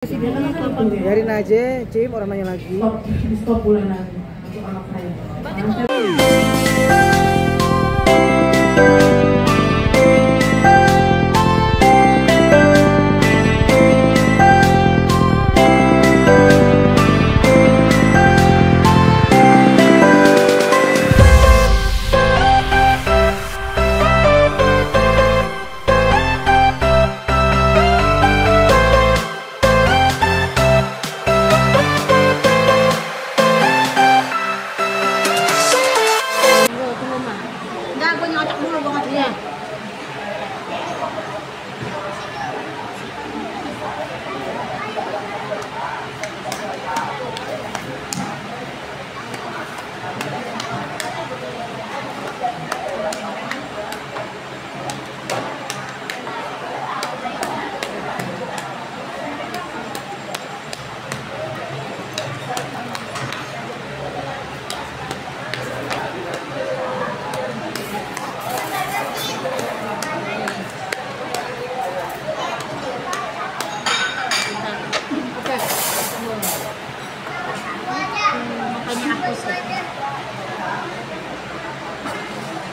Biarin aja, Cim, orang nanya lagi. Stop bulanan untuk anak saya.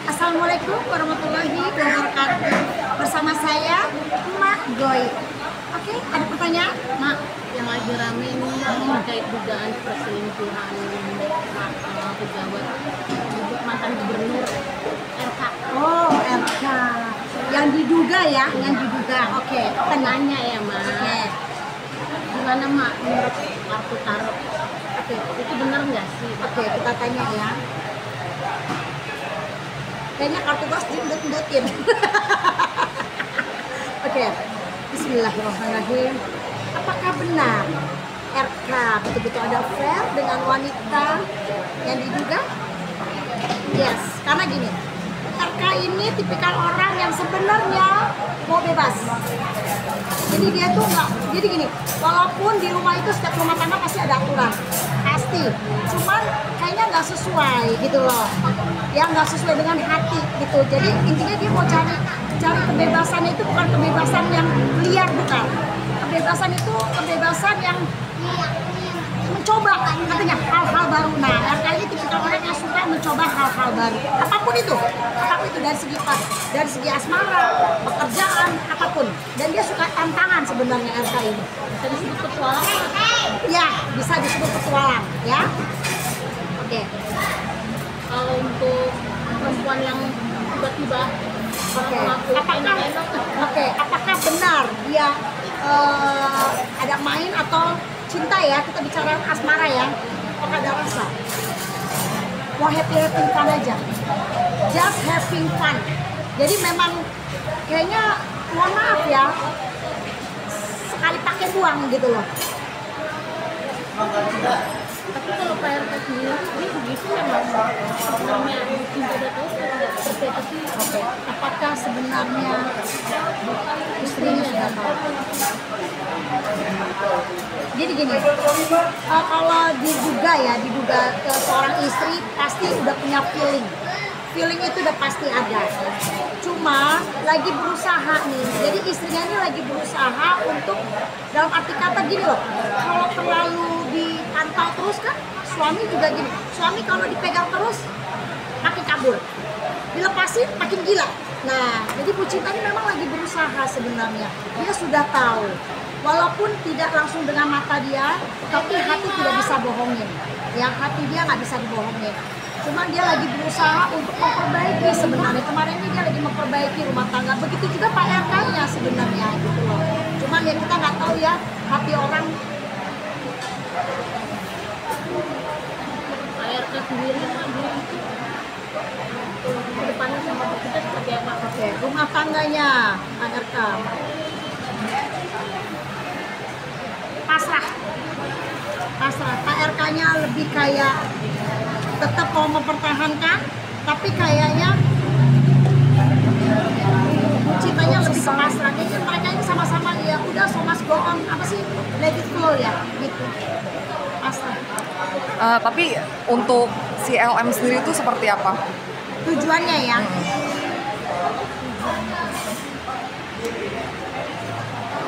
Assalamualaikum warahmatullahi wabarakatuh. Bersama saya Mak Goy. Oke, ada pertanyaan? Mak, yang lagi rame ini terkait dugaan perselingkuhan pejabat mantan gubernur RK. Oh, RK. Yang diduga ya, yang diduga. Oke, Penanya ya, Mak. Oke. Gimana, Mak, menurut kartu tarot? Oke, itu benar nggak sih? Oke, kita tanya ya. Kayaknya kartu tos diundut-undutin. Oke, bismillahirrahmanirrahim. Apakah benar RK betul-betul ada affair dengan wanita yang diduga? Yes, karena gini, RK ini tipikal orang yang sebenarnya mau bebas. Jadi dia tuh nggak, jadi gini, walaupun di rumah itu setiap rumah tangga pasti ada aturan, pasti. Cuman kayaknya nggak sesuai gitu loh, ya nggak sesuai dengan hati gitu. Jadi intinya dia mau cari kebebasan itu bukan kebebasan yang liar, bukan. Kebebasan itu kebebasan yang mencoba katanya hal-hal baru. Nah, RK ini tipikal orang yang suka mencoba hal-hal baru, apapun itu dari segi asmara, pekerjaan, apapun. Dan dia suka tantangan sebenarnya RK ini. Bisa disebut petualang? Ya, bisa disebut petualang ya. Oke. Kalau untuk perempuan yang tiba-tiba apakah benar dia ada main atau cinta ya, kita bicara asmara ya, apakah ada rasa? Mau having fun aja, just having fun. Jadi memang kayaknya, mohon maaf ya, sekali pakai uang gitu loh. Tapi kalau Pak RK sendiri, dia begitu memang sebenarnya cinta dan tahu tidak seperti itu. Oke. Apakah sebenarnya istrinya sudah tahu? Jadi gini, kalau diduga ke seorang istri pasti udah punya feeling itu udah pasti ada. Cuma lagi berusaha nih, jadi istrinya ini lagi berusaha untuk, dalam arti kata gini loh, kalau terlalu dipantau terus kan, suami juga gini, suami kalau dipegang terus makin kabur, dilepasin makin gila. Nah, jadi Bu Cinta ini memang lagi berusaha sebenarnya, dia sudah tahu, walaupun tidak langsung dengan mata dia, tapi hati tidak bisa bohongin, ya hati dia nggak bisa dibohongin. Cuman dia lagi berusaha untuk memperbaiki sebenarnya. Kemarin ini dia lagi memperbaiki rumah tangga. Begitu juga Pak RK-nya sebenarnya gitu loh. Cuman ya kita nggak tahu ya hati orang. Pak RK sendiri kan ke depannya sama kita seperti apa? Oke, rumah tangganya Pak RK. Pasrah. Pak RK-nya lebih kayak tetap mau mempertahankan, tapi kayaknya cintanya lebih ke pasrah. Jadi mereka ini sama-sama ya udah so much go on, apa sih, let it flow ya gitu, pasrah. Tapi untuk si LM sendiri itu seperti apa? Tujuannya ya,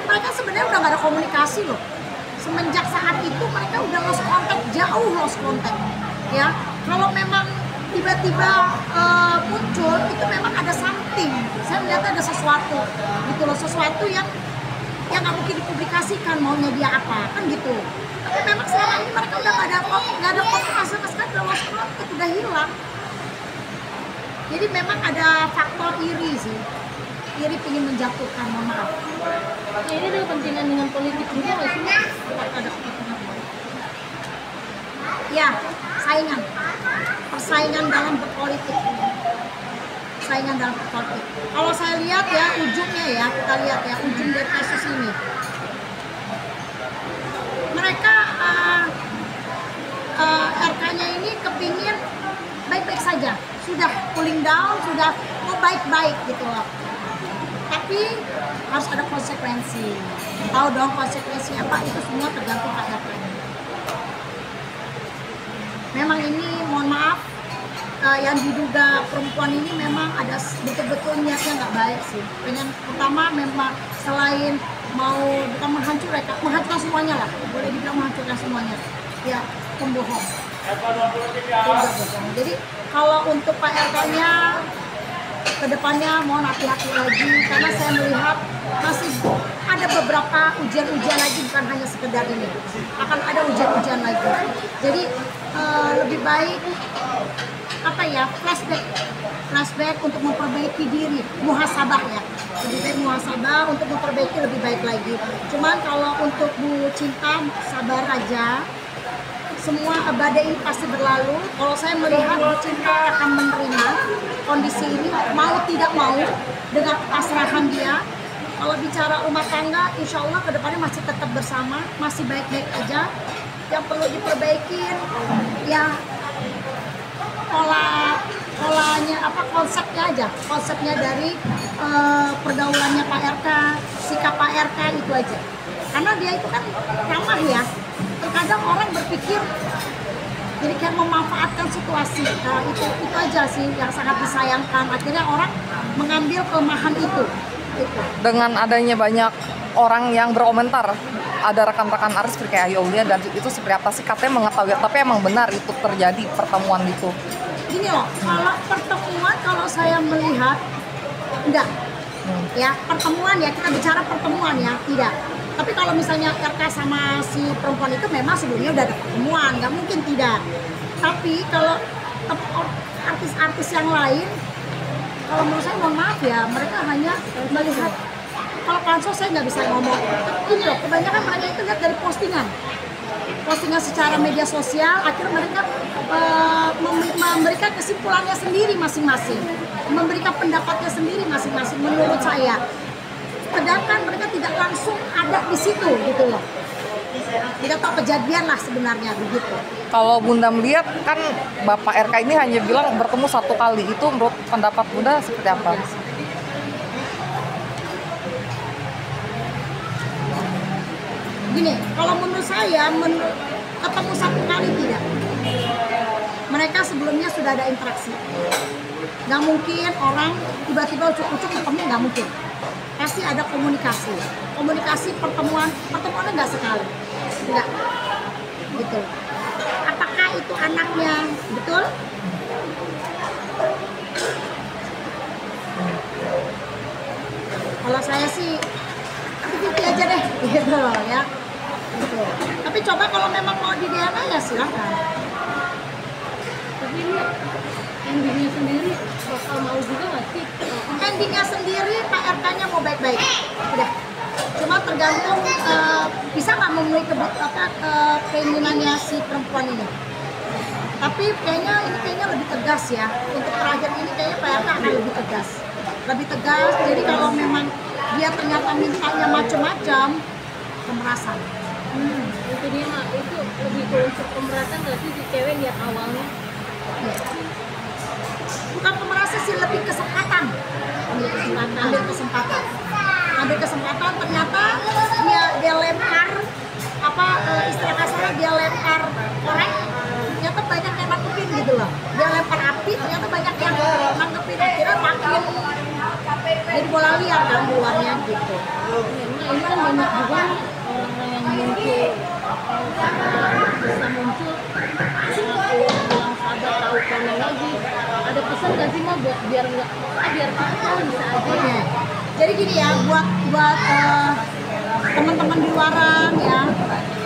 mereka sebenarnya udah nggak ada komunikasi loh. semenjak saat itu mereka udah lost contact, jauh lost contact ya. Kalau memang tiba-tiba muncul itu memang ada something, saya melihat ada sesuatu gitu loh, sesuatu yang nggak mungkin dipublikasikan maunya dia apa kan gitu. Tapi memang selama ini mereka udah nggak ada komunikasi sama sekali, udah lost contact, udah hilang. Jadi memang ada faktor iri sih, iri ingin menjatuhkan, mohon maaf. Ya, ini ada kepentingan dengan politik juga nggak sih? Ada kepentingan. Ya, saingan, persaingan dalam berpolitik, saingan dalam berpolitik. Kalau saya lihat ya ujungnya ya, kita lihat ya ujung dari kasus ini. Mereka RK-nya ini kepingin baik-baik saja, sudah cooling down, sudah mau baik-baik gitu loh. Tapi harus ada konsekuensi. Tahu dong konsekuensi apa? Itu semua tergantung Pak RK. Memang ini mohon maaf yang diduga perempuan ini memang ada betul-betul niatnya nggak baik sih. Pengen pertama memang selain mau bukan menghancurkan semuanya lah, boleh dibilang menghancurkan semuanya. Ya pembohong. Jadi kalau untuk Pak RK-nya kedepannya mohon hati-hati lagi karena saya melihat masih ada beberapa ujian-ujian lagi, bukan hanya sekedar ini, akan ada ujian-ujian lagi. Jadi lebih baik apa ya, flashback untuk memperbaiki diri, muhasabah ya, lebih baik muhasabah untuk memperbaiki lebih baik lagi. Cuman kalau untuk Bu Cinta sabar aja, semua badai ini pasti berlalu. Kalau saya melihat Bu Cinta akan menerima kondisi ini, mau tidak mau, dengan pasrahan dia. Kalau bicara rumah tangga, insya Allah kedepannya masih tetap bersama, masih baik-baik aja. Yang perlu diperbaikin, ya polanya apa, konsepnya dari pergaulannya Pak RK, sikap Pak RK itu aja. Karena dia itu kan ramah ya. Terkadang orang berpikir jadi kayak memanfaatkan situasi. Itu aja sih yang sangat disayangkan. Akhirnya orang mengambil kelemahan itu. Dengan adanya banyak orang yang berkomentar, ada rekan-rekan artis seperti kayak Ayaulia dan itu seperti apa sih, katanya mengetahui, tapi emang benar itu terjadi pertemuan itu. Gini loh, kalau pertemuan, kalau saya melihat enggak. Ya, pertemuan ya, kita bicara pertemuan ya, tidak. Tapi kalau misalnya RK sama si perempuan itu memang sebelumnya udah ada pertemuan, nggak mungkin tidak. Tapi kalau artis-artis yang lain, kalau menurut saya mohon maaf ya, mereka hanya melihat. Kalau pansos saya nggak bisa ngomong. Ini loh, kebanyakan mereka itu lihat dari postingan secara media sosial. Akhirnya mereka memberikan kesimpulannya sendiri masing-masing, memberikan pendapatnya sendiri masing-masing. Menurut saya, sedangkan mereka tidak langsung ada di situ gitu loh. Tidak tahu kejadian lah sebenarnya begitu. Kalau Bunda melihat kan Bapak RK ini hanya bilang bertemu satu kali, itu menurut pendapat Bunda seperti apa? Gini, kalau menurut saya ketemu satu kali tidak. Mereka sebelumnya sudah ada interaksi. Nggak mungkin orang tiba-tiba ucuk-ucuk ketemu, nggak mungkin. Pasti ada komunikasi. Pertemuannya nggak sekali. Enggak. Gitu. Apakah itu anaknya? Betul? Kalau saya sih 50-50 aja deh, gitu ya. Gitu. Tapi coba kalau memang mau di DNA ya silakan. Tapi ini endingnya sendiri bakal mau juga nggak sih? Endingnya sendiri Pak RK-nya mau baik-baik. Udah. Cuma tergantung bisa nggak memenuhi keinginannya si perempuan ini. Tapi kayaknya lebih tegas ya. Untuk terakhir ini kayaknya Pak RK akan lebih tegas. Jadi kalau memang dia ternyata mintanya macam-macam, pemerasan. Itu dia mah, itu lebih ke unsur pemerasan nggak sih si cewek lihat awalnya? Ya. Bukan pemerasan sih, lebih kesempatan. Ambil kesempatan ternyata dia lempar istilah kasarnya, dia lempar korek, ternyata banyak yang nangkepin gitu loh. Dia lempar api, ternyata banyak yang nangkepin, akhirnya makin jadi bola liar kan luarnya gitu. Nah, ini kan banyak juga orang yang muncul biar nggak biar kita bisa aja. Oke. Jadi gini ya, buat teman-teman di luaran ya,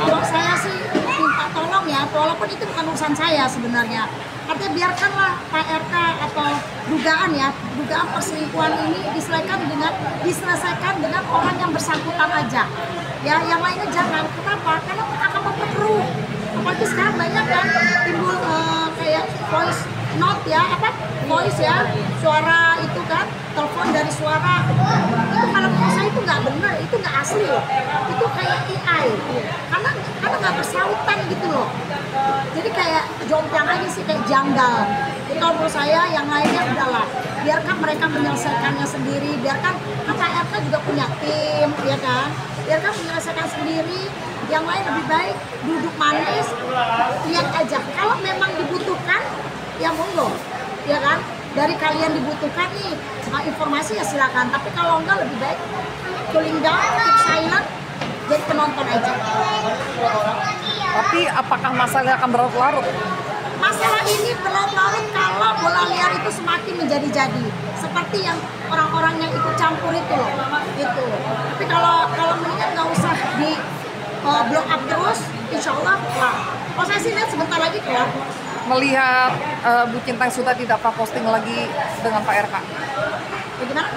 kalau saya sih minta tolong ya, walaupun itu bukan urusan saya sebenarnya. Artinya biarkanlah Pak RK atau dugaan perselingkuhan ini diselesaikan dengan orang yang bersangkutan aja. Ya, yang lainnya jangan. Kenapa? Karena akan memperkeruh. Apalagi sekarang banyak kan timbul kayak voice note ya, voice ya, suara itu kan, telepon dari suara. Itu kalau menurut saya itu nggak benar, itu nggak asli loh. Itu kayak AI. Karena nggak bersautan gitu loh. Jadi kayak jomplang aja sih, kayak janggal. Itu menurut saya, yang lainnya udahlah. Biarkan mereka menyelesaikannya sendiri. Biarkan Pak RK juga punya tim, ya kan. Biarkan menyelesaikan sendiri. Yang lain lebih baik duduk manis, lihat aja. Kalau memang dibutuhkan, ya monggo, ya kan. Dari kalian dibutuhkan nih informasi ya silakan. Tapi kalau enggak, lebih baik cooling down, keep silent, jadi penonton aja. Tapi apakah masalahnya akan berlarut-larut? Masalah ini berlarut-larut kalau bola liar itu semakin menjadi-jadi, seperti yang orang-orang yang ikut campur itu loh, gitu. Tapi kalau mendingan nggak usah di blow up terus, insya Allah kelar. Kalau saya sih lihat sebentar lagi kelar. Melihat Bu Cinta sudah tidak pernah posting lagi dengan Pak RK. Bagaimana?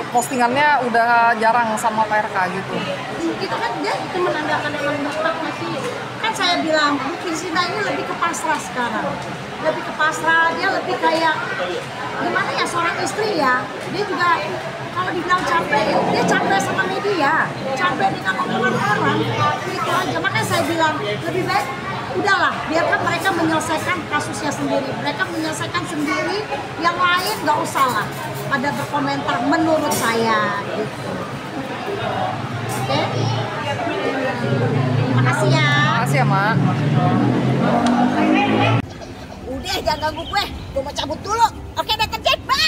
Postingannya udah jarang sama Pak RK gitu. Itu kan dia Itu menandakan emang bapak masih kan saya bilang Bu Cinta ini lebih ke pasrah sekarang, lebih ke pasrah. Dia lebih kayak gimana ya, seorang istri ya, dia juga kalau dibilang capek, dia capek sama media, capek dengan omongan orang, itu aja. Makanya saya bilang lebih baik udahlah, biarkan mereka menyelesaikan kasusnya sendiri, mereka menyelesaikan sendiri, yang lain nggak usah lah pada berkomentar menurut saya gitu. Oke? Makasih ya. Makasih ya, Mak. Udah, jangan ganggu gue mau cabut dulu. Oke, udah kerja, bye.